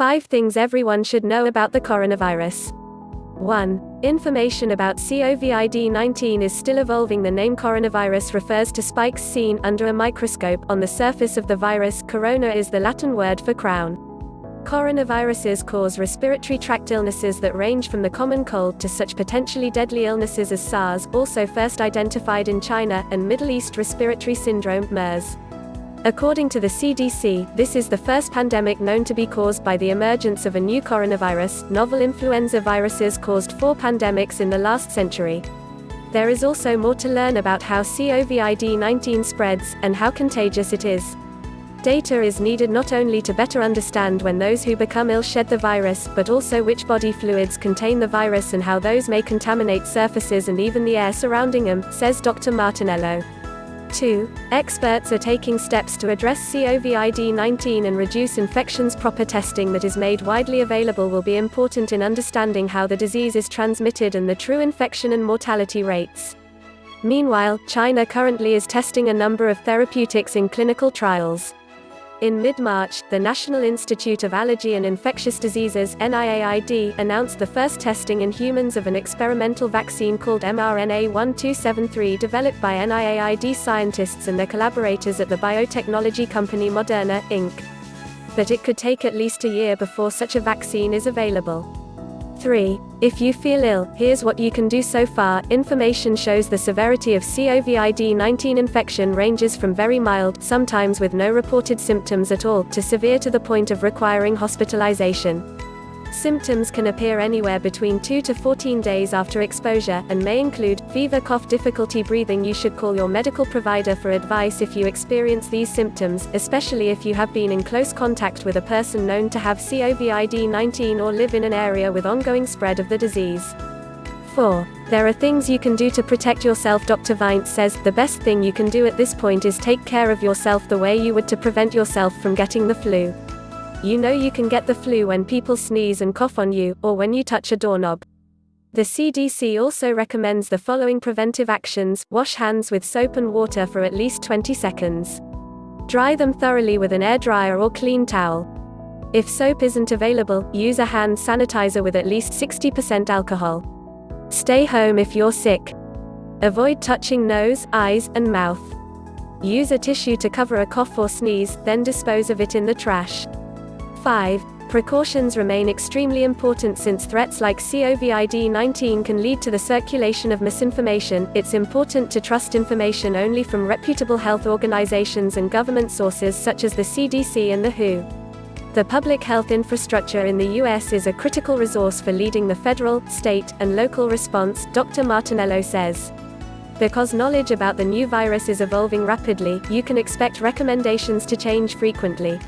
5 things everyone should know about the coronavirus. 1. Information about COVID-19 is still evolving. The name coronavirus refers to spikes seen under a microscope on the surface of the virus. Corona is the Latin word for crown. Coronaviruses cause respiratory tract illnesses that range from the common cold to such potentially deadly illnesses as SARS, also first identified in China, and Middle East respiratory syndrome, MERS. According to the CDC, this is the first pandemic known to be caused by the emergence of a new coronavirus. Novel influenza viruses caused 4 pandemics in the last century. There is also more to learn about how COVID-19 spreads, and how contagious it is. Data is needed not only to better understand when those who become ill shed the virus, but also which body fluids contain the virus and how those may contaminate surfaces and even the air surrounding them, says Dr. Martinello. 2. Experts are taking steps to address COVID-19 and reduce infections. Proper testing that is made widely available will be important in understanding how the disease is transmitted and the true infection and mortality rates. Meanwhile, China currently is testing a number of therapeutics in clinical trials. In mid-March, the National Institute of Allergy and Infectious Diseases (NIAID) announced the first testing in humans of an experimental vaccine called mRNA-1273 developed by NIAID scientists and their collaborators at the biotechnology company Moderna, Inc. But it could take at least a year before such a vaccine is available. 3. If you feel ill, here's what you can do. So far, information shows the severity of COVID-19 infection ranges from very mild, sometimes with no reported symptoms at all, to severe to the point of requiring hospitalization. Symptoms can appear anywhere between 2 to 14 days after exposure, and may include fever, cough, difficulty breathing. You should call your medical provider for advice if you experience these symptoms, especially if you have been in close contact with a person known to have COVID-19 or live in an area with ongoing spread of the disease. 4. There are things you can do to protect yourself. Dr. Vines says, the best thing you can do at this point is take care of yourself the way you would to prevent yourself from getting the flu. You know you can get the flu when people sneeze and cough on you, or when you touch a doorknob. The CDC also recommends the following preventive actions: wash hands with soap and water for at least 20 seconds. Dry them thoroughly with an air dryer or clean towel. If soap isn't available, use a hand sanitizer with at least 60% alcohol. Stay home if you're sick. Avoid touching nose, eyes, and mouth. Use a tissue to cover a cough or sneeze, then dispose of it in the trash. 5. Precautions remain extremely important. Since threats like COVID-19 can lead to the circulation of misinformation, it's important to trust information only from reputable health organizations and government sources such as the CDC and the WHO. The public health infrastructure in the U.S. is a critical resource for leading the federal, state, and local response, Dr. Martinello says. Because knowledge about the new virus is evolving rapidly, you can expect recommendations to change frequently.